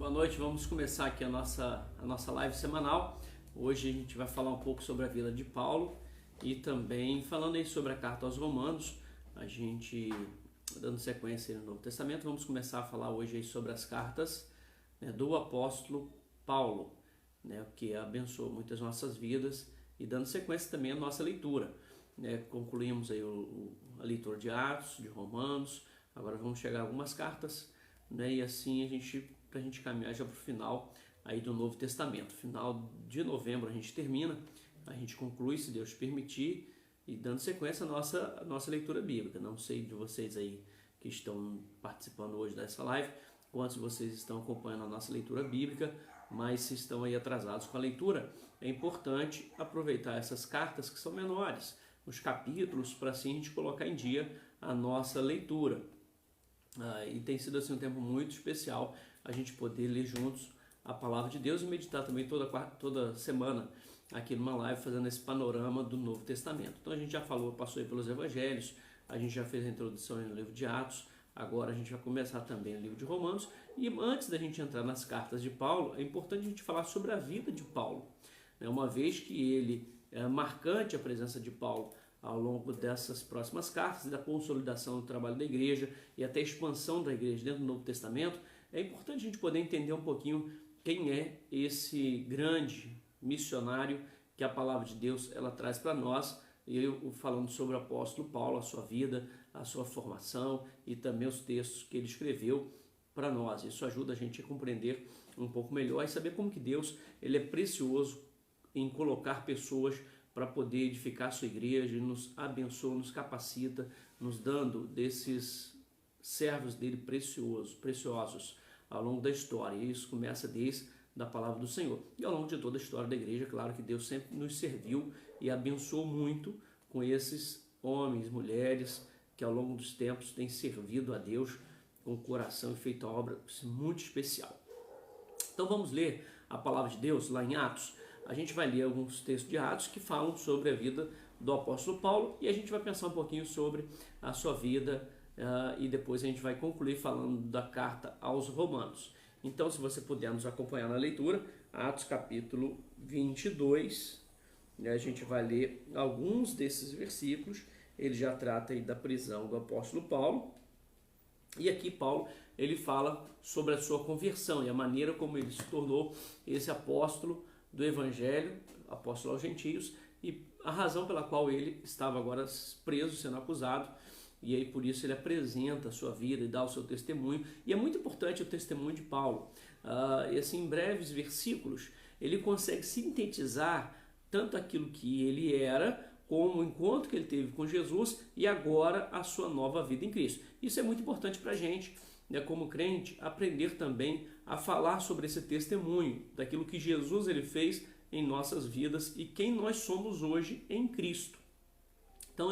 Boa noite, vamos começar aqui a nossa live semanal. Hoje a gente vai falar um pouco sobre a vida de Paulo e também falando aí sobre a carta aos Romanos, a gente dando sequência no Novo Testamento. Vamos começar a falar hoje aí sobre as cartas, né, do apóstolo Paulo, né, que abençoou muitas nossas vidas, e dando sequência também à nossa leitura, né. Concluímos aí a leitura de Atos, de Romanos, agora vamos chegar a algumas cartas, né, e assim para a gente caminhar já para o final aí do Novo Testamento. Final de novembro a gente termina, a gente conclui, se Deus permitir, e dando sequência à nossa leitura bíblica. Não sei de vocês aí que estão participando hoje dessa live, quantos de vocês estão acompanhando a nossa leitura bíblica, mas se estão aí atrasados com a leitura, é importante aproveitar essas cartas que são menores, os capítulos, para assim a gente colocar em dia a nossa leitura. E tem sido assim um tempo muito especial a gente poder ler juntos a palavra de Deus e meditar também toda semana aqui numa live fazendo esse panorama do Novo Testamento. Então a gente já passou aí pelos evangelhos, a gente já fez a introdução no livro de Atos, agora a gente vai começar também o livro de Romanos. E antes da gente entrar nas cartas de Paulo, é importante a gente falar sobre a vida de Paulo, né? Uma vez que ele é marcante, a presença de Paulo ao longo dessas próximas cartas, da consolidação do trabalho da igreja e até a expansão da igreja dentro do Novo Testamento, é importante a gente poder entender um pouquinho quem é esse grande missionário que a palavra de Deus ela traz para nós. Eu falando sobre o apóstolo Paulo, a sua vida, a sua formação e também os textos que ele escreveu para nós. Isso ajuda a gente a compreender um pouco melhor e saber como que Deus ele é precioso em colocar pessoas para poder edificar a sua igreja, nos abençoa, nos capacita, nos dando desses servos dele preciosos ao longo da história. E isso começa desde a palavra do Senhor. E ao longo de toda a história da igreja, claro que Deus sempre nos serviu e abençoou muito com esses homens, mulheres, que ao longo dos tempos têm servido a Deus com o coração e feito a obra muito especial. Então vamos ler a palavra de Deus lá em Atos. A gente vai ler alguns textos de Atos que falam sobre a vida do apóstolo Paulo e a gente vai pensar um pouquinho sobre a sua vida e depois a gente vai concluir falando da carta aos Romanos. Então, se você puder nos acompanhar na leitura, Atos capítulo 22, a gente vai ler alguns desses versículos. Ele já trata aí da prisão do apóstolo Paulo. E aqui Paulo ele fala sobre a sua conversão e a maneira como ele se tornou esse apóstolo do Evangelho, apóstolo aos gentios, e a razão pela qual ele estava agora preso, sendo acusado, e aí por isso ele apresenta a sua vida e dá o seu testemunho. E é muito importante o testemunho de Paulo. E assim, em breves versículos, ele consegue sintetizar tanto aquilo que ele era, como o encontro que ele teve com Jesus e agora a sua nova vida em Cristo. Isso é muito importante para a gente, né, como crente, aprender também a falar sobre esse testemunho, daquilo que Jesus ele fez em nossas vidas e quem nós somos hoje em Cristo. Então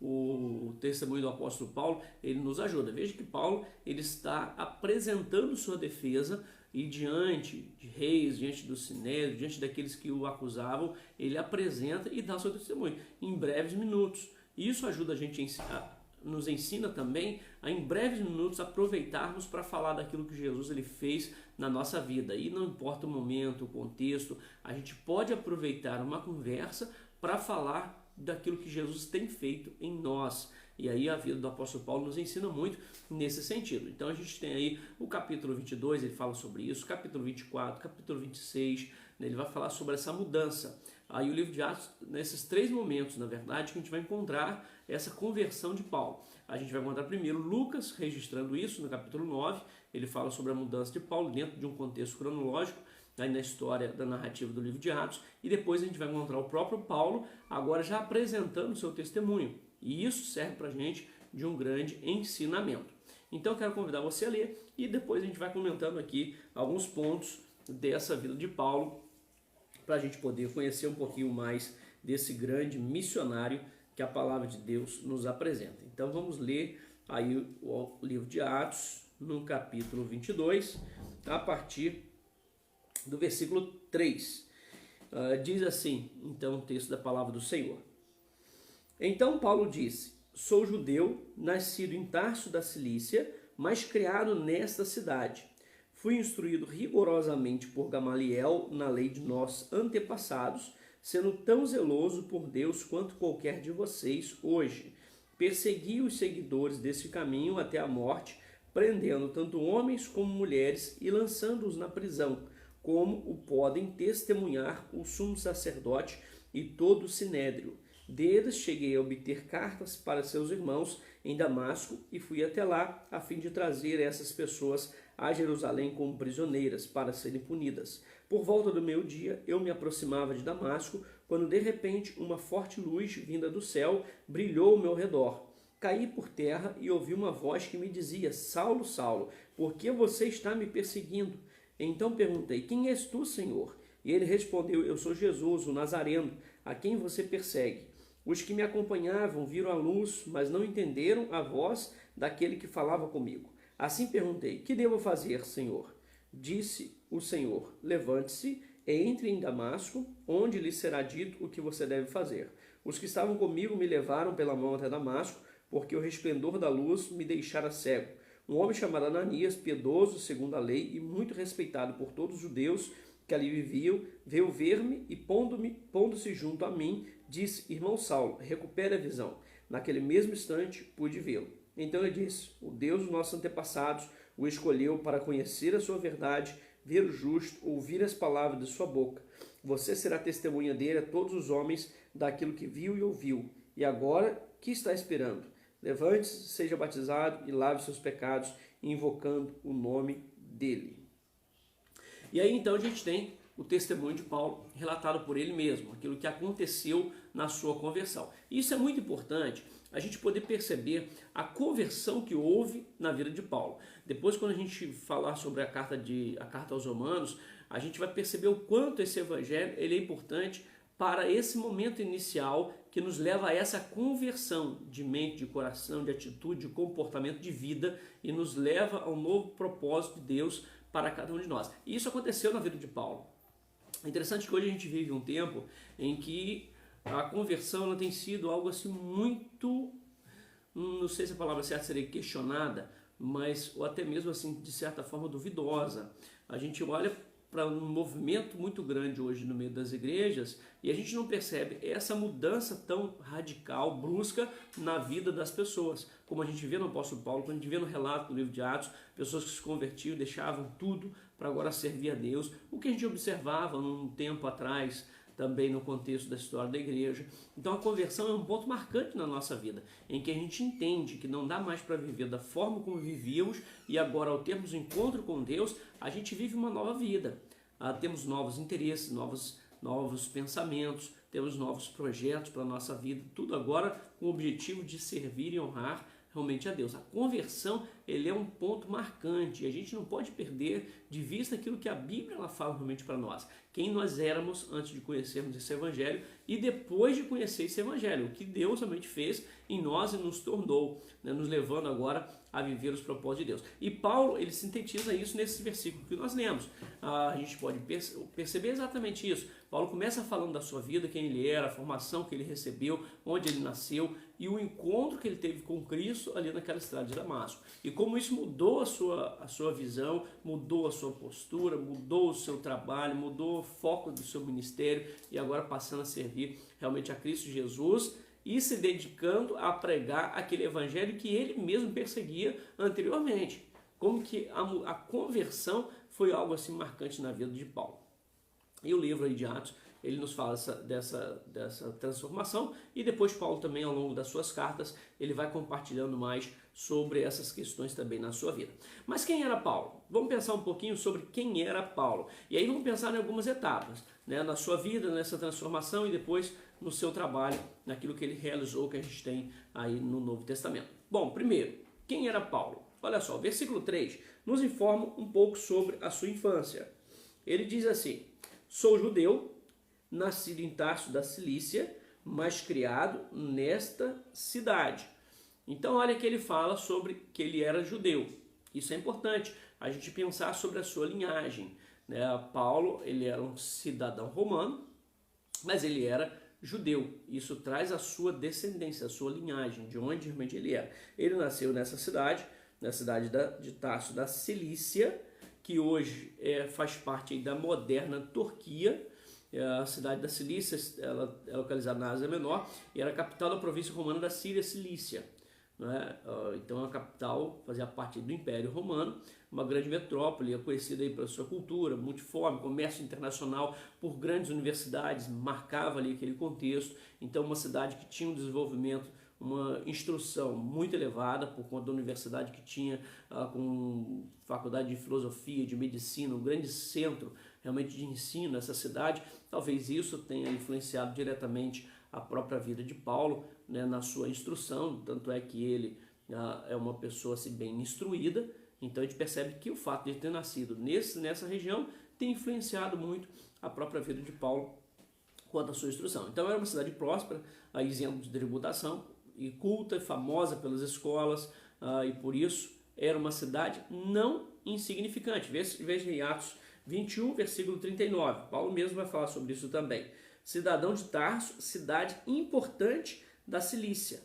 o testemunho do apóstolo Paulo, ele nos ajuda. Veja que Paulo ele está apresentando sua defesa e diante de reis, diante do sinédrio, diante daqueles que o acusavam, ele apresenta e dá seu testemunho em breves minutos. Isso ajuda a gente nos ensina também a em breves minutos aproveitarmos para falar daquilo que Jesus ele fez na nossa vida. E não importa o momento, o contexto, a gente pode aproveitar uma conversa para falar daquilo que Jesus tem feito em nós. E aí a vida do apóstolo Paulo nos ensina muito nesse sentido. Então a gente tem aí o capítulo 22, ele fala sobre isso, capítulo 24, capítulo 26, né, ele vai falar sobre essa mudança. Aí o livro de Atos, nesses três momentos, na verdade, que a gente vai encontrar essa conversão de Paulo. A gente vai encontrar primeiro Lucas registrando isso no capítulo 9, ele fala sobre a mudança de Paulo dentro de um contexto cronológico, aí na história da narrativa do livro de Atos, e depois a gente vai encontrar o próprio Paulo agora já apresentando o seu testemunho. E isso serve para a gente de um grande ensinamento. Então eu quero convidar você a ler e depois a gente vai comentando aqui alguns pontos dessa vida de Paulo para a gente poder conhecer um pouquinho mais desse grande missionário que a palavra de Deus nos apresenta. Então vamos ler aí o livro de Atos no capítulo 22, a partir do versículo 3. Diz assim, então, o texto da palavra do Senhor. Então Paulo disse: sou judeu, nascido em Tarso da Cilícia, mas criado nesta cidade. fui instruído rigorosamente por Gamaliel na lei de nossos antepassados, sendo tão zeloso por Deus quanto qualquer de vocês hoje. Persegui os seguidores desse caminho até a morte, prendendo tanto homens como mulheres e lançando-os na prisão, como o podem testemunhar o sumo sacerdote e todo o sinédrio. Deles cheguei a obter cartas para seus irmãos em Damasco e fui até lá a fim de trazer essas pessoas a Jerusalém como prisioneiras para serem punidas. Por volta do meio-dia eu me aproximava de Damasco, quando de repente uma forte luz vinda do céu brilhou ao meu redor. Caí por terra e ouvi uma voz que me dizia: Saulo, Saulo, por que você está me perseguindo? Então perguntei: Quem és tu, Senhor? E ele respondeu: Eu sou Jesus, o Nazareno, a quem você persegue. Os que me acompanhavam viram a luz, mas não entenderam a voz daquele que falava comigo. Assim perguntei: Que devo fazer, Senhor? Disse o Senhor: Levante-se e entre em Damasco, onde lhe será dito o que você deve fazer. Os que estavam comigo me levaram pela mão até Damasco, porque o resplendor da luz me deixara cego. Um homem chamado Ananias, piedoso segundo a lei e muito respeitado por todos os judeus que ali viviam, veio ver-me e pondo-se junto a mim, disse: Irmão Saulo, recupere a visão. Naquele mesmo instante pude vê-lo. Então ele disse: O Deus dos nossos antepassados o escolheu para conhecer a sua verdade, ver o justo, ouvir as palavras de sua boca. Você será testemunha dele a todos os homens daquilo que viu e ouviu. E agora, que está esperando? Levante-se, seja batizado e lave seus pecados, invocando o nome dele. E aí então a gente tem o testemunho de Paulo relatado por ele mesmo, aquilo que aconteceu na sua conversão. E isso é muito importante, a gente poder perceber a conversão que houve na vida de Paulo. Depois, quando a gente falar sobre a carta aos Romanos, a gente vai perceber o quanto esse evangelho ele é importante para esse momento inicial que nos leva a essa conversão de mente, de coração, de atitude, de comportamento, de vida, e nos leva a um novo propósito de Deus para cada um de nós. E isso aconteceu na vida de Paulo. É interessante que hoje a gente vive um tempo em que a conversão ela tem sido algo assim muito, não sei se a palavra certa seria questionada, mas ou até mesmo assim de certa forma duvidosa. A gente olha para um movimento muito grande hoje no meio das igrejas e a gente não percebe essa mudança tão radical, brusca na vida das pessoas. Como a gente vê no apóstolo Paulo, quando a gente vê no relato do livro de Atos, pessoas que se convertiam, deixavam tudo para agora servir a Deus. O que a gente observava num tempo atrás, também no contexto da história da igreja. Então a conversão é um ponto marcante na nossa vida, em que a gente entende que não dá mais para viver da forma como vivíamos e agora, ao termos um encontro com Deus, a gente vive uma nova vida. Temos novos interesses, novos pensamentos, temos novos projetos para a nossa vida, tudo agora com o objetivo de servir e honrar realmente a Deus. A conversão ele é um ponto marcante e a gente não pode perder de vista aquilo que a Bíblia ela fala realmente para nós. Quem nós éramos antes de conhecermos esse Evangelho e depois de conhecer esse Evangelho, o que Deus realmente fez em nós e nos tornou, né, nos levando agora a viver os propósitos de Deus. E Paulo ele sintetiza isso nesse versículo que nós lemos. A gente pode perceber exatamente isso. Paulo começa falando da sua vida, quem ele era, a formação que ele recebeu, onde ele nasceu e o encontro que ele teve com Cristo ali naquela estrada de Damasco. E como isso mudou a sua visão, mudou a sua postura, mudou o seu trabalho, mudou o foco do seu ministério e agora passando a servir realmente a Cristo Jesus e se dedicando a pregar aquele evangelho que ele mesmo perseguia anteriormente. Como que a conversão foi algo assim marcante na vida de Paulo. E o livro aí de Atos, ele nos fala dessa transformação e depois Paulo também ao longo das suas cartas, ele vai compartilhando mais sobre essas questões também na sua vida. Mas quem era Paulo? Vamos pensar um pouquinho sobre quem era Paulo. E aí vamos pensar em algumas etapas, né, na sua vida, nessa transformação e depois no seu trabalho, naquilo que ele realizou que a gente tem aí no Novo Testamento. Bom, primeiro, quem era Paulo? Olha só, o versículo 3 nos informa um pouco sobre a sua infância. Ele diz assim: sou judeu, nascido em Tarso da Cilícia, mas criado nesta cidade. Então olha que ele fala sobre que ele era judeu. Isso é importante, a gente pensar sobre a sua linhagem, né? Paulo ele era um cidadão romano, mas ele era judeu. Isso traz a sua descendência, a sua linhagem, de onde realmente ele era. Ele nasceu nessa cidade, na cidade de Tarso da Cilícia, que hoje faz parte aí da moderna Turquia. A cidade da Cilícia, ela é localizada na Ásia Menor e era a capital da província romana da Síria Cilícia. Né? Então a capital fazia parte do Império Romano, uma grande metrópole, conhecida aí pela sua cultura multiforme, comércio internacional, por grandes universidades, marcava ali aquele contexto. Então uma cidade que tinha um desenvolvimento, uma instrução muito elevada por conta da universidade que tinha, com faculdade de filosofia, de medicina, um grande centro realmente de ensino nessa cidade. Talvez isso tenha influenciado diretamente a própria vida de Paulo, né, na sua instrução, tanto é que ele é uma pessoa assim, bem instruída. Então a gente percebe que o fato de ter nascido nessa região tem influenciado muito a própria vida de Paulo quanto à sua instrução. Então era uma cidade próspera, isenta de tributação, e culta, famosa pelas escolas, e por isso era uma cidade não insignificante. Veja em Atos 21, versículo 39, Paulo mesmo vai falar sobre isso também. Cidadão de Tarso, cidade importante da Cilícia.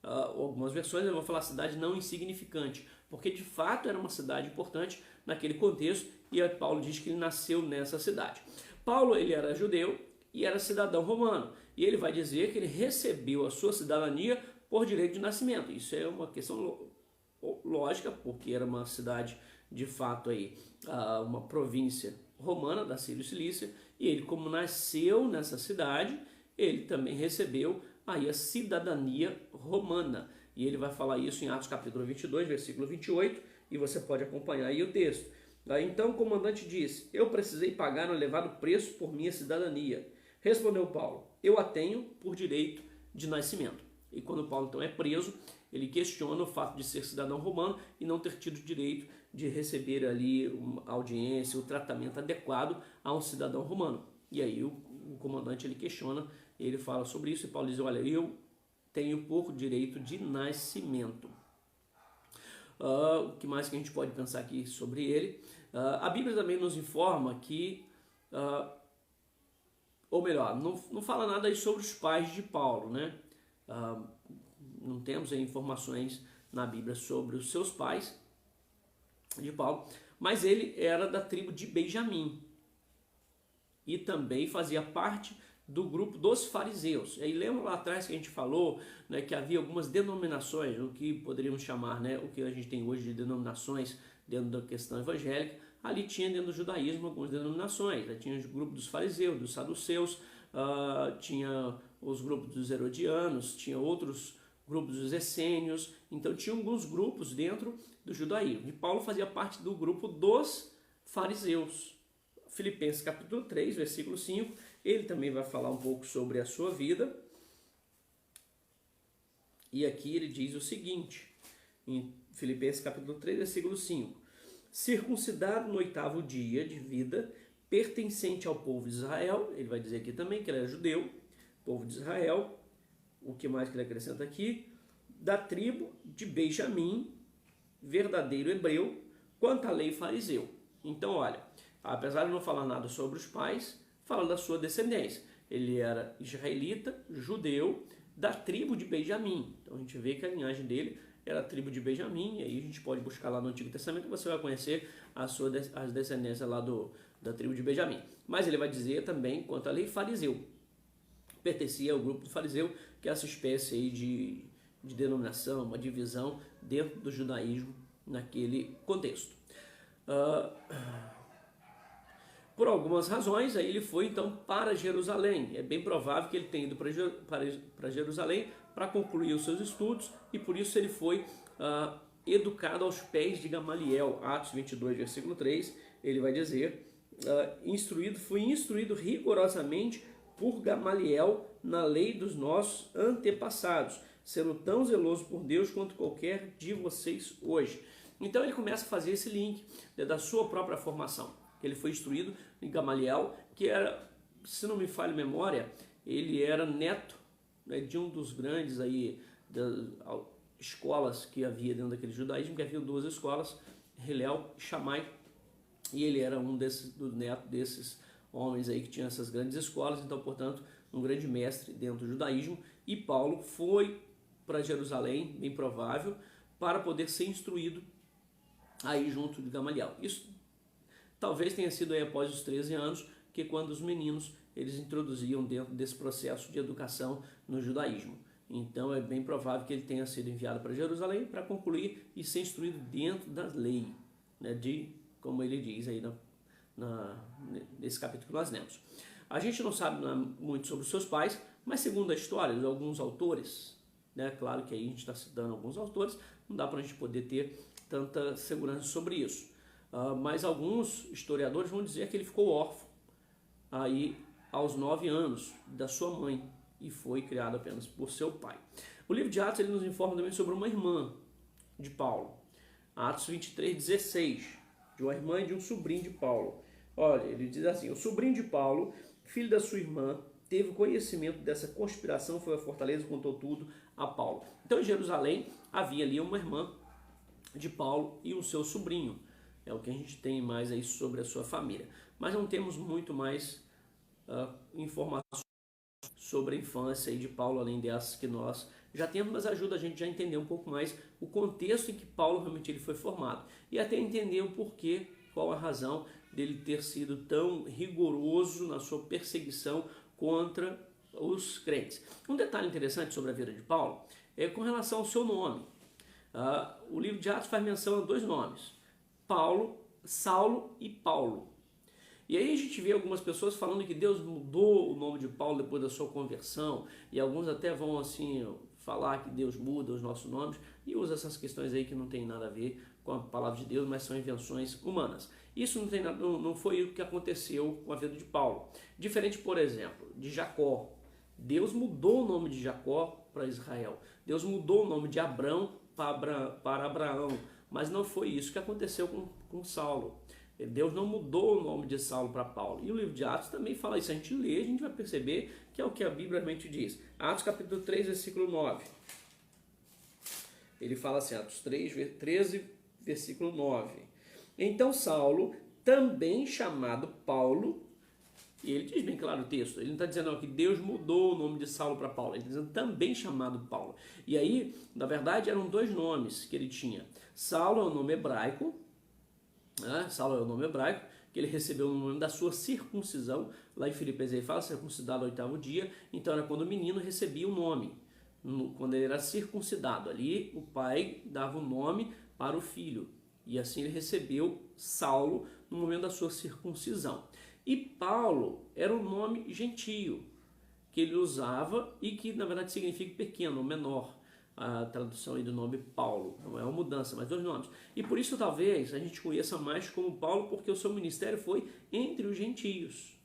Algumas versões vão falar cidade não insignificante, porque de fato era uma cidade importante naquele contexto, e Paulo diz que ele nasceu nessa cidade. Paulo, ele era judeu e era cidadão romano, e ele vai dizer que ele recebeu a sua cidadania por direito de nascimento. Isso é uma questão lógica, porque era uma cidade, de fato, aí, uma província romana da Síria Cilícia, e ele, como nasceu nessa cidade, ele também recebeu aí a cidadania romana. E ele vai falar isso em Atos capítulo 22, versículo 28, e você pode acompanhar aí o texto. Então o comandante disse: eu precisei pagar um elevado preço por minha cidadania. Respondeu Paulo: eu a tenho por direito de nascimento. E quando Paulo então é preso, ele questiona o fato de ser cidadão romano e não ter tido direito de receber ali uma audiência, o tratamento adequado a um cidadão romano. E aí o comandante ele questiona, ele fala sobre isso, e Paulo diz: olha, eu tenho por direito de nascimento. O que mais que a gente pode pensar aqui sobre ele? A Bíblia também nos informa que, ou melhor, não fala nada aí sobre os pais de Paulo, né? Não temos aí informações na Bíblia sobre os seus pais de Paulo, mas ele era da tribo de Benjamim e também fazia parte do grupo dos fariseus. E aí lembra lá atrás que a gente falou, né, que havia algumas denominações, o que poderíamos chamar, né, o que a gente tem hoje de denominações dentro da questão evangélica. Ali tinha dentro do judaísmo algumas denominações, né? Tinha o grupo dos fariseus, dos saduceus, tinha os grupos dos herodianos, tinha outros grupos dos essênios. Então tinha alguns grupos dentro do judaísmo, e Paulo fazia parte do grupo dos fariseus. Filipenses capítulo 3, versículo 5, ele também vai falar um pouco sobre a sua vida, e aqui ele diz o seguinte, em Filipenses capítulo 3, versículo 5: circuncidado no 8º dia de vida, pertencente ao povo de Israel. Ele vai dizer aqui também que ele era judeu, povo de Israel. O que mais que ele acrescenta aqui? Da tribo de Benjamim, verdadeiro hebreu, quanto à lei fariseu. Então, olha, apesar de não falar nada sobre os pais, fala da sua descendência. Ele era israelita, judeu, da tribo de Benjamim. Então a gente vê que a linhagem dele era a tribo de Benjamim, e aí a gente pode buscar lá no Antigo Testamento e você vai conhecer as descendências lá da tribo de Benjamim. Mas ele vai dizer também quanto à lei fariseu. Pertencia ao grupo do fariseu, que é essa espécie aí de denominação, uma divisão dentro do judaísmo naquele contexto. Por algumas razões, aí ele foi então para Jerusalém. É bem provável que ele tenha ido para Jerusalém para concluir os seus estudos, e por isso ele foi educado aos pés de Gamaliel. Atos 22, versículo 3, ele vai dizer: fui instruído rigorosamente por Gamaliel na lei dos nossos antepassados, sendo tão zeloso por Deus quanto qualquer de vocês hoje. Então ele começa a fazer esse link, né, da sua própria formação. Ele foi instruído em Gamaliel, que era, se não me falha a memória, ele era neto, né, de um dos grandes aí, escolas que havia dentro daquele judaísmo, que havia 2 escolas, Hillel e Shammai, e ele era um do neto desses homens aí que tinham essas grandes escolas. Então, portanto, um grande mestre dentro do judaísmo. E Paulo foi para Jerusalém, bem provável, para poder ser instruído aí junto de Gamaliel. Isso Talvez tenha sido aí após os 13 anos, que quando os meninos eles introduziam dentro desse processo de educação no judaísmo. Então é bem provável que ele tenha sido enviado para Jerusalém para concluir e ser instruído dentro da lei, né, como ele diz aí nesse capítulo que nós lemos. A gente não sabe muito sobre os seus pais, mas segundo a história de alguns autores, né, claro que aí a gente está citando alguns autores, não dá para a gente poder ter tanta segurança sobre isso. Mas alguns historiadores vão dizer que ele ficou órfão aí aos 9 anos da sua mãe e foi criado apenas por seu pai. O livro de Atos ele nos informa também sobre uma irmã de Paulo. Atos 23:16, de uma irmã e de um sobrinho de Paulo. Olha, ele diz assim: o sobrinho de Paulo, filho da sua irmã, teve conhecimento dessa conspiração, foi a fortaleza, contou tudo a Paulo. Então em Jerusalém havia ali uma irmã de Paulo e o seu sobrinho. É o que a gente tem mais aí sobre a sua família. Mas não temos muito mais informações sobre a infância de Paulo, além dessas que nós já temos, mas ajuda a gente a entender um pouco mais o contexto em que Paulo realmente ele foi formado. E até entender o porquê, qual a razão dele ter sido tão rigoroso na sua perseguição contra os crentes. Um detalhe interessante sobre a vida de Paulo é com relação ao seu nome. O livro de Atos faz menção a 2 nomes: Paulo, Saulo e Paulo. E aí a gente vê algumas pessoas falando que Deus mudou o nome de Paulo depois da sua conversão, e alguns até vão assim falar que Deus muda os nossos nomes e usa essas questões aí que não tem nada a ver com a palavra de Deus, mas são invenções humanas. Isso não foi o que aconteceu com a vida de Paulo. Diferente, por exemplo, de Jacó. Deus mudou o nome de Jacó para Israel. Deus mudou o nome de Abrão para Abraão. Mas não foi isso que aconteceu com Saulo. Deus não mudou o nome de Saulo para Paulo. E o livro de Atos também fala isso. A gente lê, a gente vai perceber que é o que a Bíblia realmente diz. Atos capítulo 3, versículo 9. Ele fala assim, Atos 13, versículo 9. Então Saulo, também chamado Paulo, e ele diz bem claro o texto, ele não está dizendo que Deus mudou o nome de Saulo para Paulo, ele está dizendo também chamado Paulo. E aí, na verdade, eram 2 nomes que ele tinha. Saulo é o nome hebraico, Saulo é o nome hebraico, que ele recebeu no momento da sua circuncisão. Lá em Filipenses ele fala, circuncidado ao 8º dia, então era quando o menino recebia o nome, quando ele era circuncidado. Ali o pai dava o nome para o filho, e assim ele recebeu Saulo no momento da sua circuncisão. E Paulo era um nome gentio, que ele usava e que na verdade significa pequeno, menor. A tradução aí do nome Paulo, não é uma mudança, mas 2 nomes. E por isso talvez a gente conheça mais como Paulo, porque o seu ministério foi entre os gentios.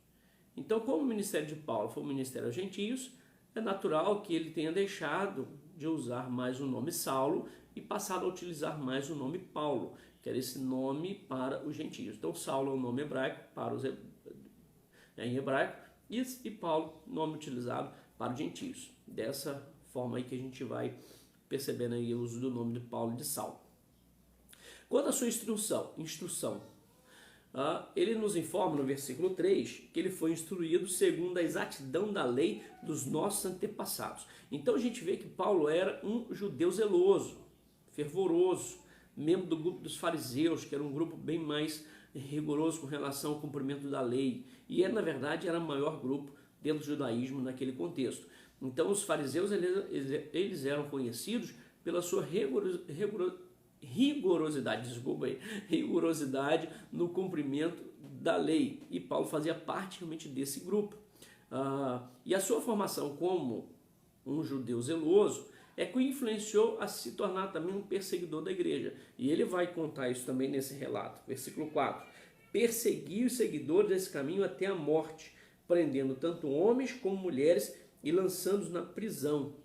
Então, como o ministério de Paulo foi um ministério aos gentios, é natural que ele tenha deixado de usar mais o nome Saulo e passado a utilizar mais o nome Paulo, que era esse nome para os gentios. Então, Saulo é o nome hebraico para os em hebraico e Paulo, nome utilizado para os gentios. Dessa forma aí que a gente vai percebendo aí o uso do nome de Paulo e de Saulo. Quanto à sua instrução, ele nos informa no versículo 3 que ele foi instruído segundo a exatidão da lei dos nossos antepassados. Então a gente vê que Paulo era um judeu zeloso, fervoroso, membro do grupo dos fariseus, que era um grupo bem mais rigoroso com relação ao cumprimento da lei. E na verdade era o maior grupo dentro do judaísmo naquele contexto. Então os fariseus eles eram conhecidos pela sua rigorosidade no cumprimento da lei. E Paulo fazia parte realmente desse grupo. E a sua formação como um judeu zeloso é que o influenciou a se tornar também um perseguidor da igreja. E ele vai contar isso também nesse relato. Versículo 4. Persegui os seguidores desse caminho até a morte, prendendo tanto homens como mulheres e lançando-os na prisão.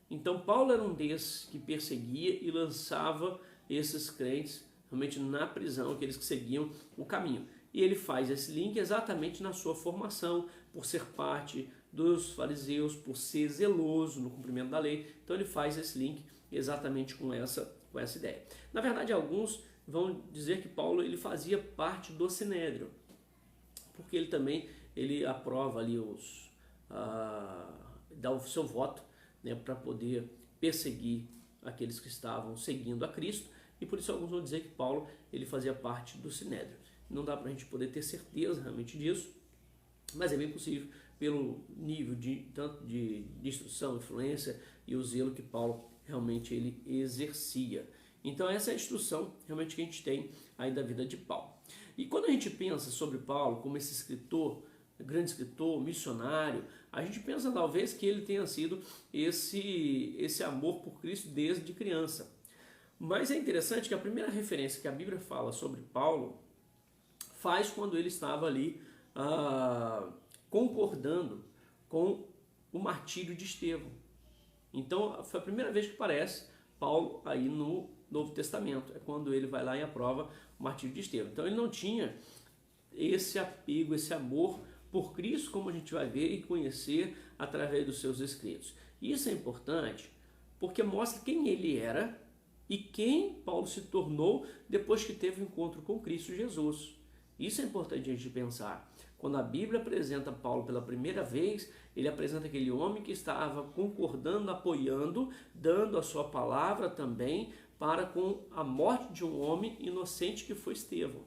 Então Paulo era um desses que perseguia e lançava esses crentes realmente na prisão, aqueles que seguiam o caminho. E ele faz esse link exatamente na sua formação, por ser parte dos fariseus, por ser zeloso no cumprimento da lei. Então ele faz esse link exatamente com essa ideia. Na verdade, alguns vão dizer que Paulo ele fazia parte do Sinédrio, porque ele também aprova ali dá o seu voto, né, para poder perseguir aqueles que estavam seguindo a Cristo, e por isso alguns vão dizer que Paulo ele fazia parte do Sinédrio. não dá para a gente poder ter certeza realmente disso, mas é bem possível pelo nível tanto de instrução, influência e o zelo que Paulo realmente ele exercia. Então essa é a instrução realmente que a gente tem aí da vida de Paulo. E quando a gente pensa sobre Paulo como esse escritor, grande escritor, missionário, a gente pensa talvez que ele tenha sido esse amor por Cristo desde criança. Mas é interessante que a primeira referência que a Bíblia fala sobre Paulo faz quando ele estava ali concordando com o martírio de Estevão. Então foi a primeira vez que aparece Paulo aí no Novo Testamento, é quando ele vai lá e aprova o martírio de Estevão. Então ele não tinha esse apego, esse amor por Cristo, como a gente vai ver e conhecer através dos seus escritos. Isso é importante porque mostra quem ele era e quem Paulo se tornou depois que teve o encontro com Cristo Jesus. Isso é importante a gente pensar. Quando a Bíblia apresenta Paulo pela primeira vez, ele apresenta aquele homem que estava concordando, apoiando, dando a sua palavra também para com a morte de um homem inocente que foi Estevão.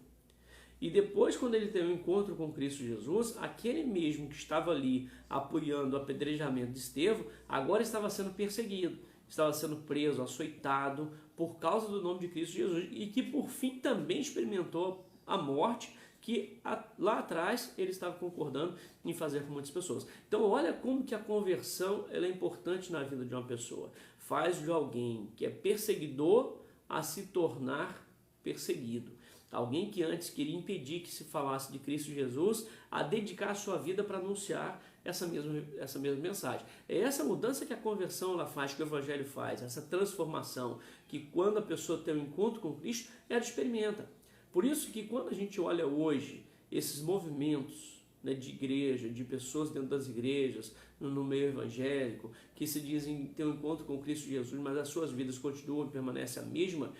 E depois, quando ele teve um encontro com Cristo Jesus, aquele mesmo que estava ali apoiando o apedrejamento de Estevão, agora estava sendo perseguido, estava sendo preso, açoitado por causa do nome de Cristo Jesus e que por fim também experimentou a morte que lá atrás ele estava concordando em fazer com muitas pessoas. Então olha como que a conversão ela é importante na vida de uma pessoa. Faz de alguém que é perseguidor a se tornar perseguido. Alguém que antes queria impedir que se falasse de Cristo Jesus a dedicar a sua vida para anunciar essa mesma mensagem. É essa mudança que a conversão ela faz, que o Evangelho faz, essa transformação, que quando a pessoa tem um encontro com Cristo, ela experimenta. Por isso que quando a gente olha hoje esses movimentos, né, de igreja, de pessoas dentro das igrejas, no meio evangélico, que se dizem ter um encontro com Cristo Jesus, mas as suas vidas continuam e permanecem a mesma,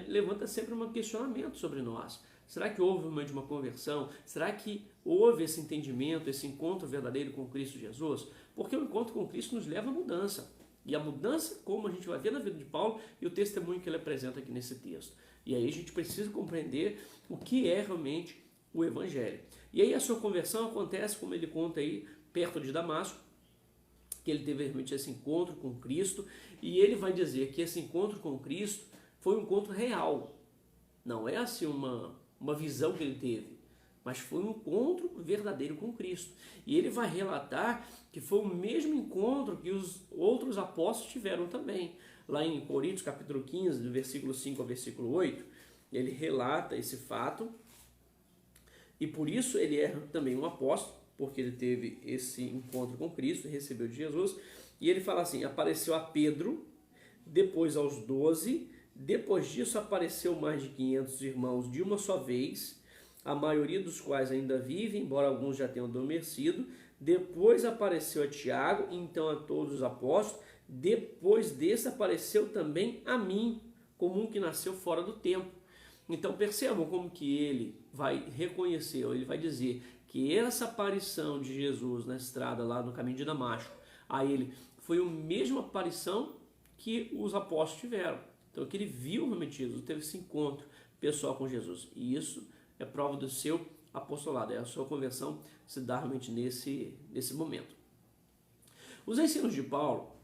levanta sempre um questionamento sobre nós. Será que houve uma conversão? Será que houve esse entendimento, esse encontro verdadeiro com Cristo Jesus? Porque o encontro com Cristo nos leva à mudança. E a mudança, como a gente vai ver na vida de Paulo e o testemunho que ele apresenta aqui nesse texto. E aí a gente precisa compreender o que é realmente o Evangelho. E aí a sua conversão acontece, como ele conta aí, perto de Damasco, que ele teve realmente esse encontro com Cristo, e ele vai dizer que esse encontro com Cristo foi um encontro real. Não é assim uma visão que ele teve, mas foi um encontro verdadeiro com Cristo. E ele vai relatar que foi o mesmo encontro que os outros apóstolos tiveram também. Lá em Coríntios, capítulo 15, do versículo 5 ao versículo 8, ele relata esse fato, e por isso ele é também um apóstolo, porque ele teve esse encontro com Cristo, recebeu de Jesus, e ele fala assim, apareceu a Pedro, depois aos 12, depois disso apareceu mais de 500 irmãos de uma só vez, a maioria dos quais ainda vive, embora alguns já tenham adormecido. Depois apareceu a Tiago, então a todos os apóstolos. Depois desse apareceu também a mim, como um que nasceu fora do tempo. Então percebam como que ele vai reconhecer, ou ele vai dizer que essa aparição de Jesus na estrada lá no caminho de Damasco, a ele foi a mesma aparição que os apóstolos tiveram. Então que ele viu realmente Jesus, teve esse encontro pessoal com Jesus. E isso é prova do seu apostolado, a sua conversão se dá realmente nesse momento. Os ensinos de Paulo,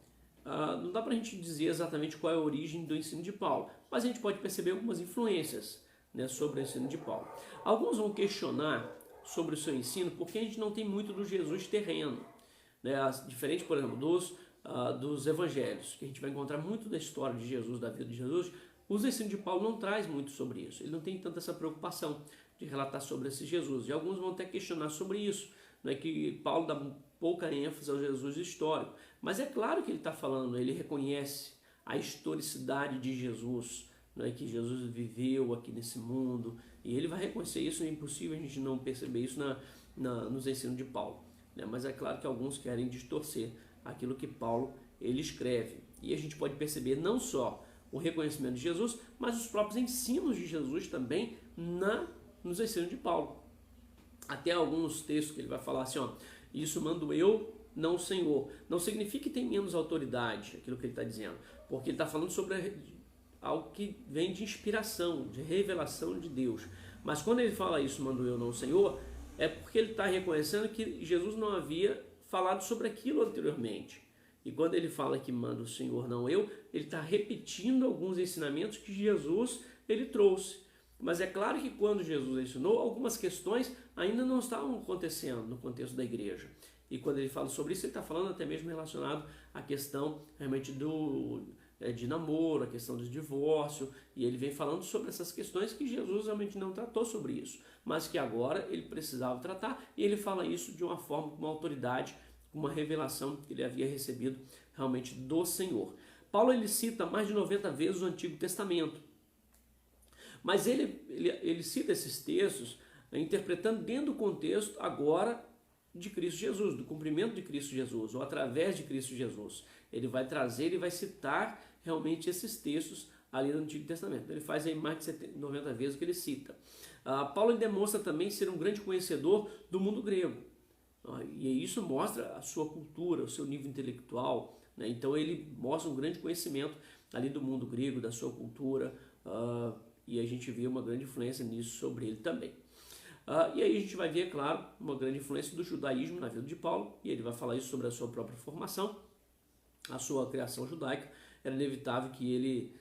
não dá para a gente dizer exatamente qual é a origem do ensino de Paulo, mas a gente pode perceber algumas influências, né, sobre o ensino de Paulo. Alguns vão questionar sobre o seu ensino porque a gente não tem muito do Jesus terreno, né, diferente, por exemplo, dos evangelhos, que a gente vai encontrar muito da história de Jesus, da vida de Jesus. Os ensinos de Paulo não traz muito sobre isso, ele não tem tanta essa preocupação de relatar sobre esse Jesus, e alguns vão até questionar sobre isso, né, que Paulo dá pouca ênfase ao Jesus histórico, mas é claro que ele está falando, ele reconhece a historicidade de Jesus, né, que Jesus viveu aqui nesse mundo, e ele vai reconhecer isso, é impossível a gente não perceber isso nos ensinos de Paulo, né, mas é claro que alguns querem distorcer aquilo que Paulo ele escreve, e a gente pode perceber não só o reconhecimento de Jesus, mas os próprios ensinos de Jesus também nos ensinos de Paulo. Até alguns textos que ele vai falar assim, isso mando eu, não o Senhor. Não significa que tem menos autoridade, aquilo que ele está dizendo, porque ele está falando sobre algo que vem de inspiração, de revelação de Deus. Mas quando ele fala isso, mando eu, não o Senhor, é porque ele está reconhecendo que Jesus não havia falado sobre aquilo anteriormente. E quando ele fala que manda o Senhor, não eu, ele está repetindo alguns ensinamentos que Jesus ele trouxe. Mas é claro que quando Jesus ensinou, algumas questões ainda não estavam acontecendo no contexto da igreja. E quando ele fala sobre isso, ele está falando até mesmo relacionado à questão realmente de namoro, a questão do divórcio, e ele vem falando sobre essas questões que Jesus realmente não tratou sobre isso, mas que agora ele precisava tratar, e ele fala isso de uma forma, com uma autoridade, com uma revelação que ele havia recebido realmente do Senhor. Paulo ele cita mais de 90 vezes o Antigo Testamento, mas ele cita esses textos interpretando dentro do contexto agora de Cristo Jesus, do cumprimento de Cristo Jesus, ou através de Cristo Jesus. Ele vai trazer, ele vai citar realmente esses textos ali no Antigo Testamento. Ele faz aí mais de 90 vezes o que ele cita. Paulo demonstra também ser um grande conhecedor do mundo grego. E isso mostra a sua cultura, o seu nível intelectual, né? Então ele mostra um grande conhecimento ali do mundo grego, da sua cultura, e a gente vê uma grande influência nisso sobre ele também. E aí a gente vai ver, claro, uma grande influência do judaísmo na vida de Paulo, e ele vai falar isso sobre a sua própria formação, a sua criação judaica. Era inevitável que ele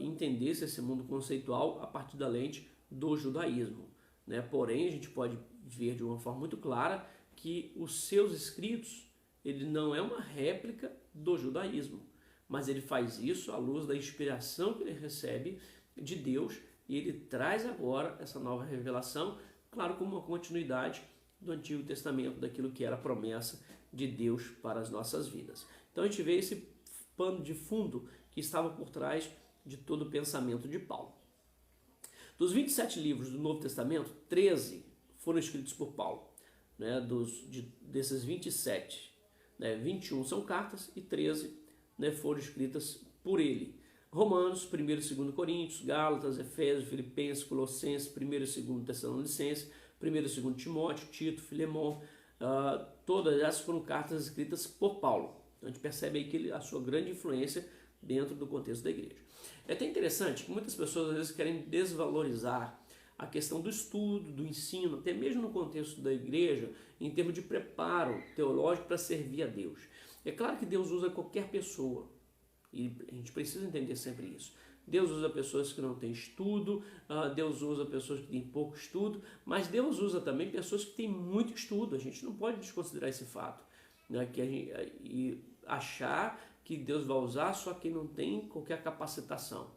entendesse esse mundo conceitual a partir da lente do judaísmo, né? Porém, a gente pode ver de uma forma muito clara que os seus escritos, ele não é uma réplica do judaísmo, mas ele faz isso à luz da inspiração que ele recebe de Deus, e ele traz agora essa nova revelação, claro, como uma continuidade do Antigo Testamento, daquilo que era a promessa de Deus para as nossas vidas. Então a gente vê esse pano de fundo que estava por trás de todo o pensamento de Paulo. Dos 27 livros do Novo Testamento, 13 foram escritos por Paulo. Né? Desses 27, né? 21 são cartas e 13, né, foram escritas por ele. Romanos, 1 e 2 Coríntios, Gálatas, Efésios, Filipenses, Colossenses, 1 e 2 Tessalonicenses, 1 e 2 Timóteo, Tito, Filemon, todas essas foram cartas escritas por Paulo. Então a gente percebe aí que a sua grande influência dentro do contexto da igreja. É até interessante que muitas pessoas às vezes querem desvalorizar a questão do estudo, do ensino, até mesmo no contexto da igreja, em termos de preparo teológico para servir a Deus. É claro que Deus usa qualquer pessoa, e a gente precisa entender sempre isso. Deus usa pessoas que não têm estudo, Deus usa pessoas que têm pouco estudo, mas Deus usa também pessoas que têm muito estudo. A gente não pode desconsiderar esse fato, né? E achar que Deus vai usar só quem não tem qualquer capacitação.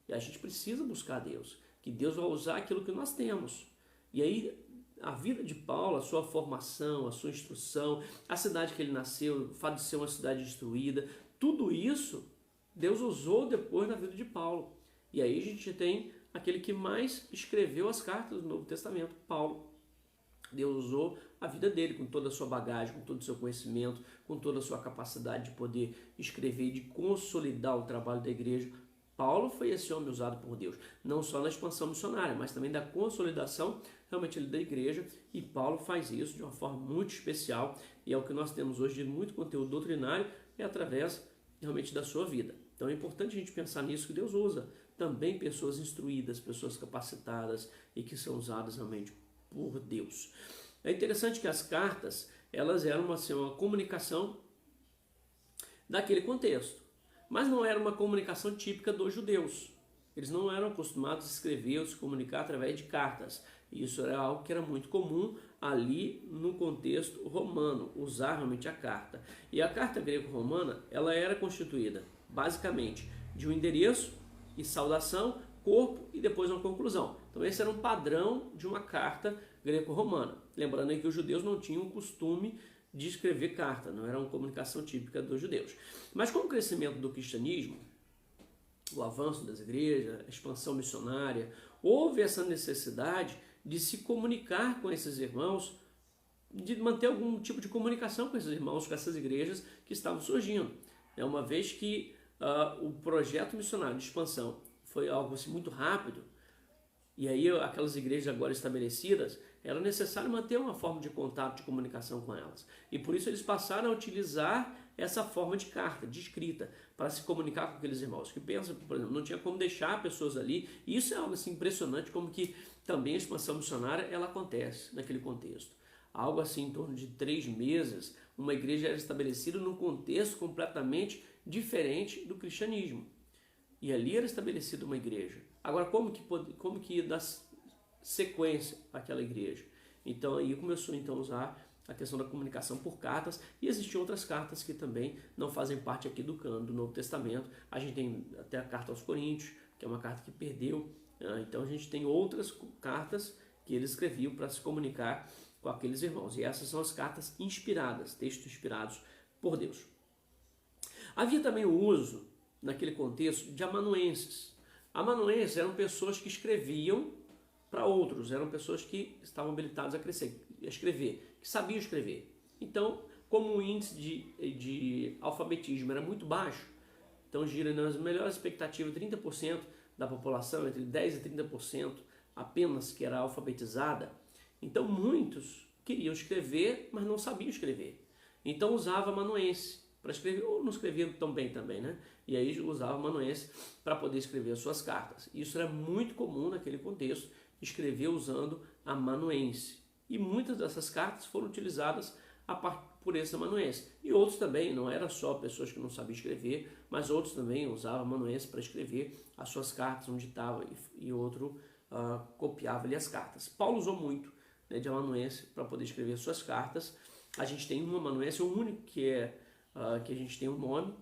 E a gente precisa buscar Deus, que Deus vai usar aquilo que nós temos. E aí a vida de Paulo, a sua formação, a sua instrução, a cidade que ele nasceu, o fato de ser uma cidade instruída, tudo isso Deus usou depois na vida de Paulo. E aí a gente tem aquele que mais escreveu as cartas do Novo Testamento, Paulo. Deus usou a vida dele com toda a sua bagagem, com todo o seu conhecimento, com toda a sua capacidade de poder escrever e de consolidar o trabalho da igreja. Paulo foi esse homem usado por Deus, não só na expansão missionária, mas também da consolidação realmente da igreja, e Paulo faz isso de uma forma muito especial, e é o que nós temos hoje de muito conteúdo doutrinário, é através realmente da sua vida. Então é importante a gente pensar nisso, que Deus usa também pessoas instruídas, pessoas capacitadas e que são usadas realmente por Deus. É interessante que as cartas, elas eram uma comunicação daquele contexto, mas não era uma comunicação típica dos judeus. Eles não eram acostumados a escrever ou se comunicar através de cartas. E isso era algo que era muito comum ali no contexto romano, usar realmente a carta. E a carta greco-romana, ela era constituída basicamente de um endereço e saudação, corpo e depois uma conclusão. Então esse era um padrão de uma carta greco-romana. Lembrando aí que os judeus não tinham o costume de escrever carta, não era uma comunicação típica dos judeus. Mas com o crescimento do cristianismo, o avanço das igrejas, a expansão missionária, houve essa necessidade de se comunicar com esses irmãos, de manter algum tipo de comunicação com esses irmãos, com essas igrejas que estavam surgindo. Uma vez que o projeto missionário de expansão foi algo assim, muito rápido, e aí aquelas igrejas agora estabelecidas, era necessário manter uma forma de contato, de comunicação com elas. E por isso eles passaram a utilizar essa forma de carta, de escrita, para se comunicar com aqueles irmãos. Que pensa, por exemplo, não tinha como deixar pessoas ali. E isso é algo assim, impressionante, como que também a expansão missionária ela acontece naquele contexto. Algo assim em torno de 3 meses, uma igreja era estabelecida num contexto completamente diferente do cristianismo. E ali era estabelecida uma igreja. Agora, como que ia dar sequência àquela igreja? Então aí começou então a usar a questão da comunicação por cartas, e existiam outras cartas que também não fazem parte aqui do cano do Novo Testamento. A gente tem até a carta aos Coríntios, que é uma carta que perdeu. Então a gente tem outras cartas que eles escreviam para se comunicar com aqueles irmãos. E essas são as cartas inspiradas, textos inspirados por Deus. Havia também o uso, naquele contexto, de amanuenses. Amanuenses eram pessoas que escreviam para outros, eram pessoas que estavam habilitadas a escrever, que sabiam escrever. Então, como o índice de alfabetismo era muito baixo, então gira nas melhores expectativas 30% da população, entre 10% e 30% apenas que era alfabetizada. Então muitos queriam escrever, mas não sabiam escrever. Então usava amanuense para escrever, ou não escrevia tão bem também, né? E aí usava amanuense para poder escrever as suas cartas. Isso era muito comum naquele contexto, escrever usando amanuense. E muitas dessas cartas foram utilizadas por esse amanuense. E outros também, não era só pessoas que não sabiam escrever, mas outros também usavam amanuense para escrever as suas cartas, um ditava e outro copiava ali as cartas. Paulo usou muito, né, de amanuense para poder escrever as suas cartas. A gente tem um amanuense, o único que a gente tem um nome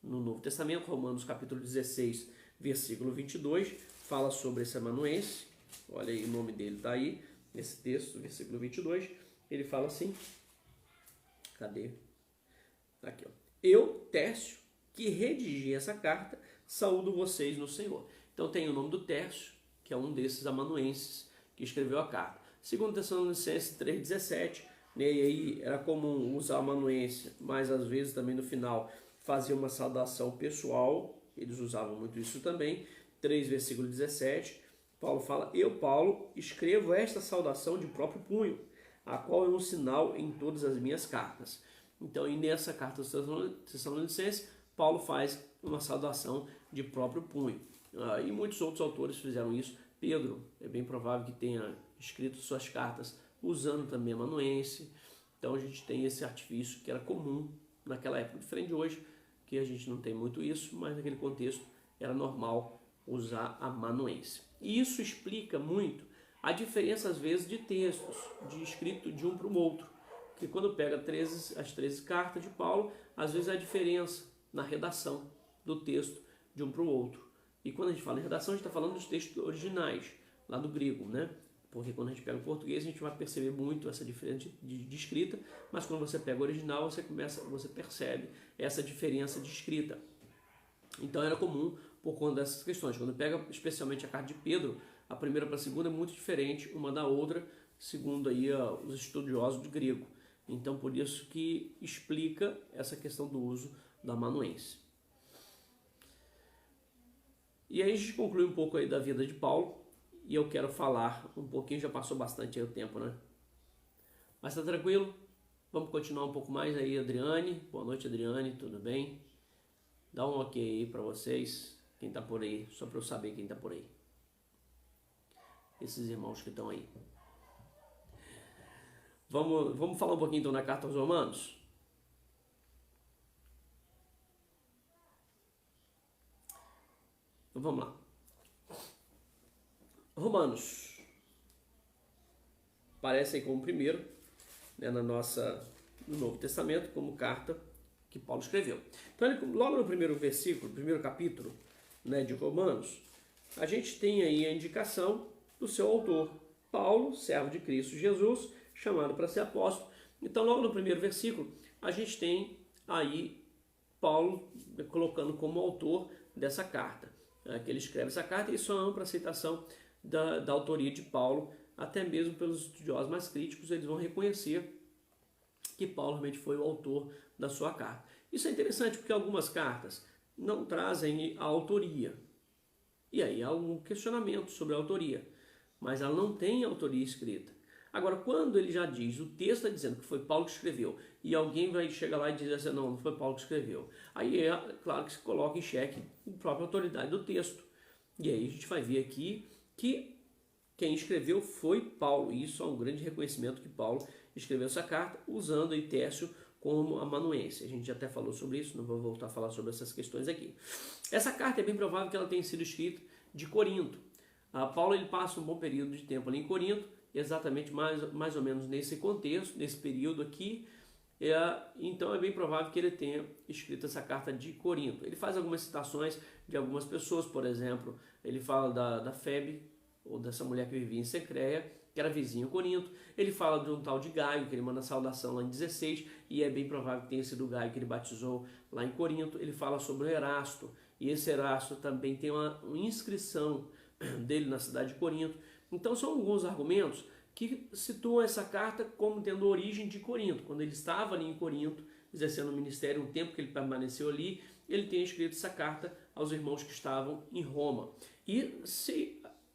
no Novo Testamento, Romanos capítulo 16, versículo 22, fala sobre esse amanuense. Olha aí, o nome dele está aí, nesse texto, versículo 22, ele fala assim, cadê? Aqui, ó. Eu, Tércio, que redigi essa carta, saúdo vocês no Senhor. Então tem o nome do Tércio, que é um desses amanuenses que escreveu a carta. 2 Tessalonicenses 3,17, né, e aí era comum usar amanuense, mas às vezes também no final fazia uma saudação pessoal, eles usavam muito isso também. 3, versículo 17, Paulo fala, eu, Paulo, escrevo esta saudação de próprio punho, a qual é um sinal em todas as minhas cartas. Então, e nessa carta dos Tessalonicenses, Paulo faz uma saudação de próprio punho. E muitos outros autores fizeram isso. Pedro, é bem provável que tenha escrito suas cartas usando também amanuense. Então, a gente tem esse artifício que era comum naquela época, diferente de hoje, que a gente não tem muito isso, mas naquele contexto era normal usar amanuense. E isso explica muito a diferença, às vezes, de textos, de escrito de um para o outro. Que quando pega as 13 cartas de Paulo, às vezes há diferença na redação do texto de um para o outro. E quando a gente fala em redação, a gente está falando dos textos originais, lá do grego, né? Porque quando a gente pega o português, a gente vai perceber muito essa diferença de escrita, mas quando você pega o original, você percebe essa diferença de escrita. Então era comum por conta dessas questões. Quando pega especialmente a carta de Pedro, a primeira para a segunda é muito diferente uma da outra, segundo aí os estudiosos de grego. Então por isso que explica essa questão do uso da amanuense. E aí a gente conclui um pouco aí da vida de Paulo, e eu quero falar um pouquinho, já passou bastante aí o tempo, né? Mas tá tranquilo? Vamos continuar um pouco mais aí, Adriane. Boa noite, Adriane, tudo bem? Dá um ok aí para vocês, quem tá por aí, só para eu saber quem tá por aí. Esses irmãos que estão aí. Vamos falar um pouquinho então na carta aos Romanos? Então vamos lá. Romanos. Aparece aí como primeiro, né, no Novo Testamento, como carta que Paulo escreveu. Então, logo no primeiro versículo, primeiro capítulo, né, de Romanos, a gente tem aí a indicação do seu autor, Paulo, servo de Cristo Jesus, chamado para ser apóstolo. Então, logo no primeiro versículo, a gente tem aí Paulo colocando como autor dessa carta, né, que ele escreve essa carta, e isso é uma ampla aceitação da autoria de Paulo, até mesmo pelos estudiosos mais críticos, eles vão reconhecer que Paulo realmente foi o autor da sua carta. Isso é interessante porque algumas cartas não trazem a autoria. E aí há um questionamento sobre a autoria, mas ela não tem autoria escrita. Agora, quando ele já diz, o texto está dizendo que foi Paulo que escreveu, e alguém vai chegar lá e dizer assim, não foi Paulo que escreveu. Aí é claro que se coloca em xeque a própria autoridade do texto. E aí a gente vai ver aqui que quem escreveu foi Paulo, e isso é um grande reconhecimento que Paulo escreveu essa carta usando aí Tércio como amanuense. A gente já até falou sobre isso, não vou voltar a falar sobre essas questões aqui. Essa carta é bem provável que ela tenha sido escrita de Corinto. Paulo ele passa um bom período de tempo ali em Corinto, exatamente mais ou menos nesse contexto, nesse período aqui. Então é bem provável que ele tenha escrito essa carta de Corinto. Ele faz algumas citações de algumas pessoas, por exemplo, ele fala da Febe, ou dessa mulher que vivia em Secreia, que era vizinha a Corinto. Ele fala de um tal de Gaio, que ele manda saudação lá em 16, e é bem provável que tenha sido o Gaio que ele batizou lá em Corinto. Ele fala sobre o Erasto, e esse Erasto também tem uma inscrição dele na cidade de Corinto. Então são alguns argumentos que situam essa carta como tendo origem de Corinto. Quando ele estava ali em Corinto, exercendo o ministério, um tempo que ele permaneceu ali, ele tem escrito essa carta aos irmãos que estavam em Roma. E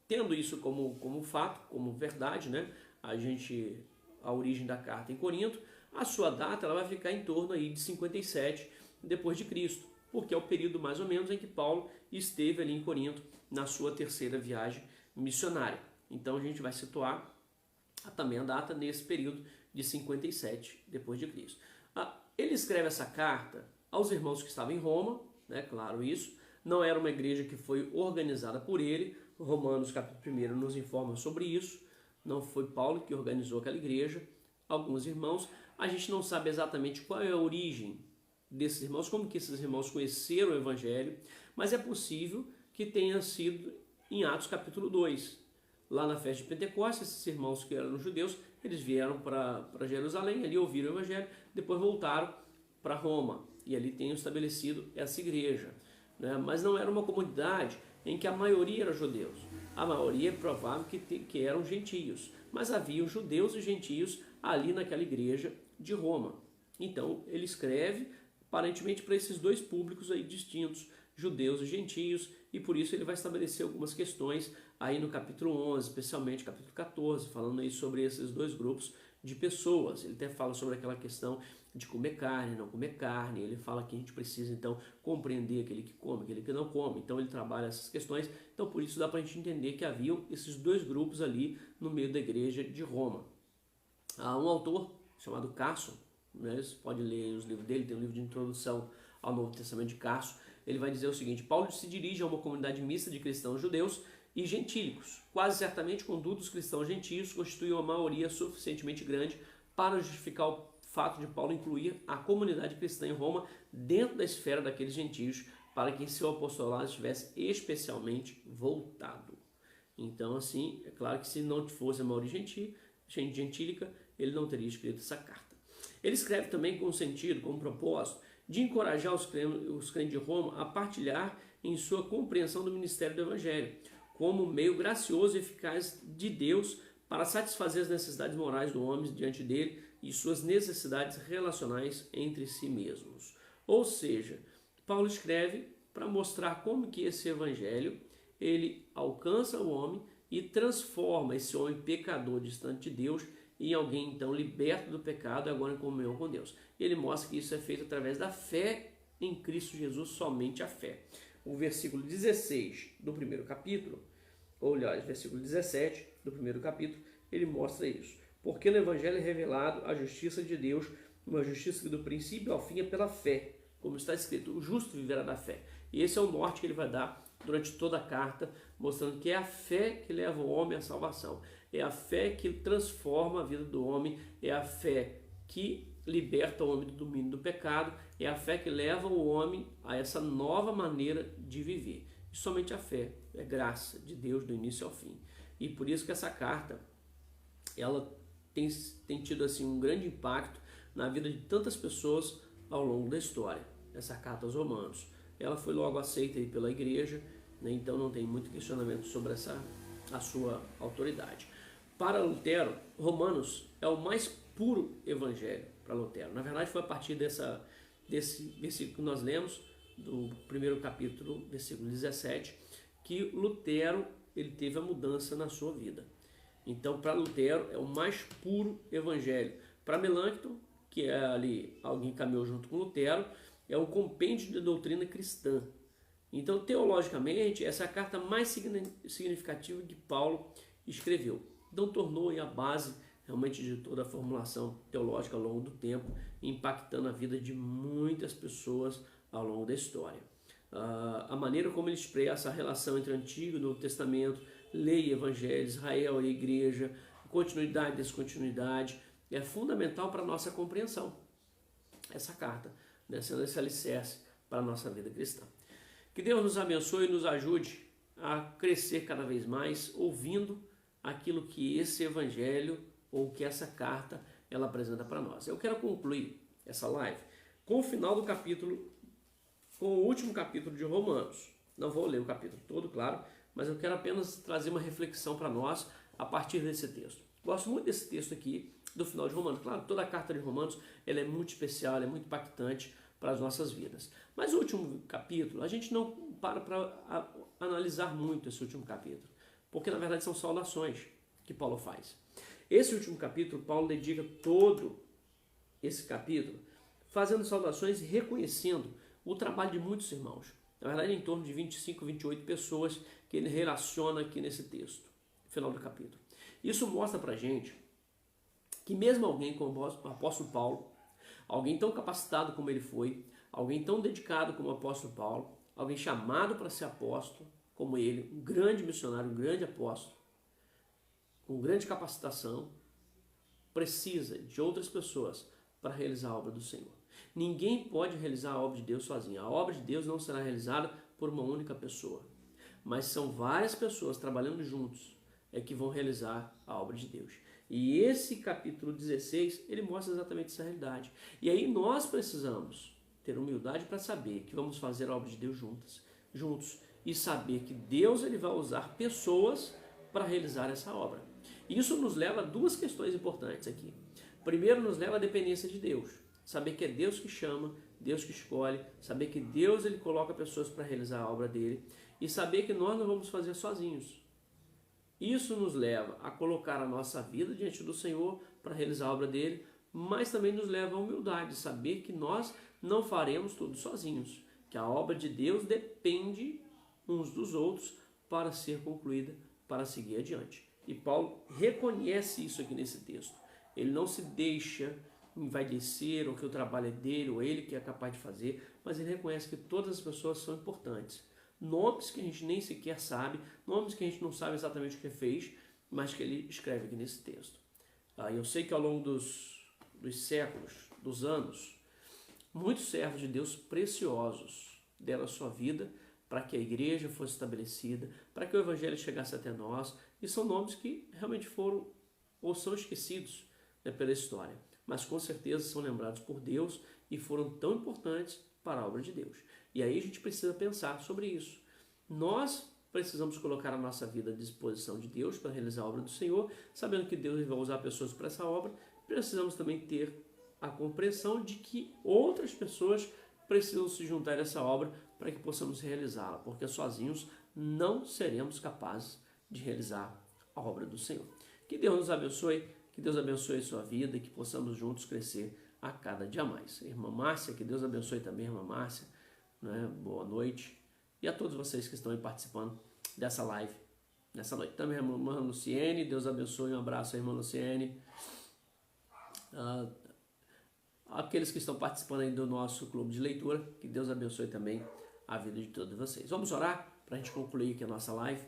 tendo isso como fato, como verdade, né, a origem da carta em Corinto, a sua data ela vai ficar em torno aí de 57 depois de Cristo, porque é o período mais ou menos em que Paulo esteve ali em Corinto na sua terceira viagem missionária. Então a gente vai situar também a data nesse período de 57 depois de Cristo. Ele escreve essa carta aos irmãos que estavam em Roma, né, claro isso, não era uma igreja que foi organizada por ele. Romanos capítulo 1 nos informa sobre isso, não foi Paulo que organizou aquela igreja. Alguns irmãos, a gente não sabe exatamente qual é a origem desses irmãos, como que esses irmãos conheceram o evangelho, mas é possível que tenha sido em Atos capítulo 2, lá na festa de Pentecostes. Esses irmãos que eram judeus, eles vieram para Jerusalém, ali ouviram o evangelho, depois voltaram para Roma, e ali tenham estabelecido essa igreja, né? Mas não era uma comunidade em que a maioria era judeus. A maioria é provável que eram gentios, mas havia judeus e gentios ali naquela igreja de Roma. Então ele escreve aparentemente para esses dois públicos aí distintos, judeus e gentios, e por isso ele vai estabelecer algumas questões aí no capítulo 11, especialmente capítulo 14, falando aí sobre esses dois grupos de pessoas. Ele até fala sobre aquela questão de comer carne, não comer carne. Ele fala que a gente precisa então compreender aquele que come, aquele que não come. Então ele trabalha essas questões. Então por isso dá para a gente entender que haviam esses dois grupos ali no meio da igreja de Roma. Há um autor chamado Carson, né? Você pode ler os livros dele, tem um livro de introdução ao Novo Testamento de Carson. Ele vai dizer o seguinte: Paulo se dirige a uma comunidade mista de cristãos judeus e gentílicos. Quase certamente, contudo, os cristãos gentios constituem uma maioria suficientemente grande para justificar o fato de Paulo incluir a comunidade cristã em Roma dentro da esfera daqueles gentios, para que seu apostolado estivesse especialmente voltado. Então, assim, é claro que se não fosse a maioria gentílica, ele não teria escrito essa carta. Ele escreve também com sentido, com propósito, de encorajar os crentes de Roma a partilhar em sua compreensão do ministério do Evangelho, como meio gracioso e eficaz de Deus para satisfazer as necessidades morais do homem diante dele e suas necessidades relacionais entre si mesmos. Ou seja, Paulo escreve para mostrar como que esse Evangelho ele alcança o homem e transforma esse homem pecador distante de Deus em alguém então liberto do pecado e agora em comunhão com Deus. Ele mostra que isso é feito através da fé em Cristo Jesus, somente a fé. O versículo 16 do primeiro capítulo, ou aliás, versículo 17 do primeiro capítulo, ele mostra isso. Porque no Evangelho é revelado a justiça de Deus, uma justiça que do princípio ao fim é pela fé, como está escrito, o justo viverá da fé. E esse é o norte que ele vai dar durante toda a carta, mostrando que é a fé que leva o homem à salvação. É a fé que transforma a vida do homem, é a fé que liberta o homem do domínio do pecado, é a fé que leva o homem a essa nova maneira de viver. E somente a fé é graça de Deus do início ao fim. E por isso que essa carta, ela tem tido assim um grande impacto na vida de tantas pessoas ao longo da história. Essa carta aos Romanos, ela foi logo aceita aí pela igreja, né? Então não tem muito questionamento sobre a sua autoridade. Para Lutero, Romanos é o mais puro evangelho para Lutero. Na verdade, foi a partir desse versículo que nós lemos, do primeiro capítulo, versículo 17, que Lutero ele teve a mudança na sua vida. Então, para Lutero, é o mais puro evangelho. Para Melanchthon, que é ali alguém que caminhou junto com Lutero, é um compêndio de doutrina cristã. Então, teologicamente, essa é a carta mais significativa que Paulo escreveu. Então tornou a base realmente de toda a formulação teológica ao longo do tempo, impactando a vida de muitas pessoas ao longo da história. A maneira como ele expressa a relação entre Antigo e Novo Testamento, lei e Evangelho, Israel e Igreja, continuidade e descontinuidade, é fundamental para a nossa compreensão. Essa carta, né, sendo esse alicerce para a nossa vida cristã. Que Deus nos abençoe e nos ajude a crescer cada vez mais, ouvindo aquilo que esse Evangelho ou que essa carta ela apresenta para nós. Eu quero concluir essa live com o final do capítulo, com o último capítulo de Romanos. Não vou ler o capítulo todo, claro, mas eu quero apenas trazer uma reflexão para nós a partir desse texto. Gosto muito desse texto aqui, do final de Romanos. Claro, toda a carta de Romanos ela é muito especial, ela é muito impactante para as nossas vidas. Mas o último capítulo, a gente não para analisar muito esse último capítulo, porque na verdade são saudações que Paulo faz. Esse último capítulo, Paulo dedica todo esse capítulo fazendo saudações e reconhecendo o trabalho de muitos irmãos. Na verdade, em torno de 25, 28 pessoas que ele relaciona aqui nesse texto, no final do capítulo. Isso mostra pra gente que mesmo alguém como o apóstolo Paulo, alguém tão capacitado como ele foi, alguém tão dedicado como o apóstolo Paulo, alguém chamado para ser apóstolo como ele, um grande missionário, um grande apóstolo, com grande capacitação, precisa de outras pessoas para realizar a obra do Senhor. Ninguém pode realizar a obra de Deus sozinho. A obra de Deus não será realizada por uma única pessoa, mas são várias pessoas trabalhando juntos que vão realizar a obra de Deus. E esse capítulo 16, ele mostra exatamente essa realidade. E aí nós precisamos ter humildade para saber que vamos fazer a obra de Deus juntos e saber que Deus ele vai usar pessoas para realizar essa obra. Isso nos leva a duas questões importantes aqui. Primeiro, nos leva à dependência de Deus. Saber que é Deus que chama, Deus que escolhe, saber que Deus ele coloca pessoas para realizar a obra dele e saber que nós não vamos fazer sozinhos. Isso nos leva a colocar a nossa vida diante do Senhor para realizar a obra dele, mas também nos leva à humildade, saber que nós não faremos tudo sozinhos, que a obra de Deus depende uns dos outros para ser concluída, para seguir adiante. E Paulo reconhece isso aqui nesse texto. Ele não se deixa envaidecer, ou que o trabalho é dele, ou ele que é capaz de fazer, mas ele reconhece que todas as pessoas são importantes. Nomes que a gente nem sequer sabe, nomes que a gente não sabe exatamente o que fez, mas que ele escreve aqui nesse texto. Eu sei que ao longo dos séculos, dos anos, muitos servos de Deus preciosos deram a sua vida para que a igreja fosse estabelecida, para que o evangelho chegasse até nós, e são nomes que realmente foram ou são esquecidos, né, pela história, mas com certeza são lembrados por Deus e foram tão importantes para a obra de Deus. E aí a gente precisa pensar sobre isso. Nós precisamos colocar a nossa vida à disposição de Deus para realizar a obra do Senhor, sabendo que Deus vai usar pessoas para essa obra. Precisamos também ter a compreensão de que outras pessoas precisam se juntar a essa obra para que possamos realizá-la, porque sozinhos não seremos capazes de realizar a obra do Senhor. Que Deus nos abençoe, que Deus abençoe a sua vida e que possamos juntos crescer a cada dia mais. Irmã Márcia, que Deus abençoe também, irmã Márcia, né? Boa noite. E a todos vocês que estão aí participando dessa live nessa noite. Também a irmã Luciene, Deus abençoe, um abraço à irmã Luciene. Aqueles que estão participando aí do nosso clube de leitura, que Deus abençoe também a vida de todos vocês. Vamos orar para a gente concluir aqui a nossa live.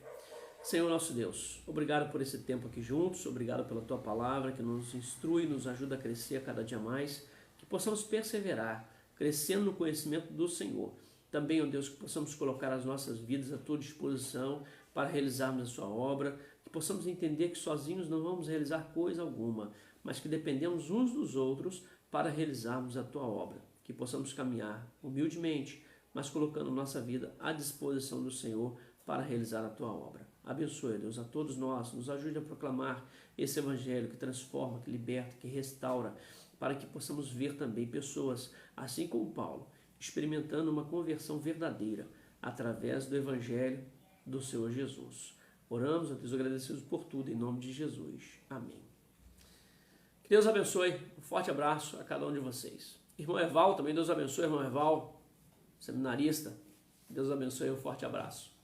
Senhor nosso Deus, obrigado por esse tempo aqui juntos, obrigado pela Tua palavra que nos instrui, nos ajuda a crescer a cada dia mais, que possamos perseverar, crescendo no conhecimento do Senhor. Também, ó Deus, que possamos colocar as nossas vidas à Tua disposição para realizarmos a Sua obra, que possamos entender que sozinhos não vamos realizar coisa alguma, mas que dependemos uns dos outros para realizarmos a Tua obra, que possamos caminhar humildemente, mas colocando nossa vida à disposição do Senhor para realizar a Tua obra. Abençoe, Deus, a todos nós, nos ajude a proclamar esse Evangelho que transforma, que liberta, que restaura, para que possamos ver também pessoas, assim como Paulo, experimentando uma conversão verdadeira através do Evangelho do Senhor Jesus. Oramos, a Deus, agradecidos por tudo, em nome de Jesus. Amém. Que Deus abençoe, um forte abraço a cada um de vocês. Irmão Eval, também Deus abençoe, irmão Eval, seminarista. Deus abençoe, um forte abraço.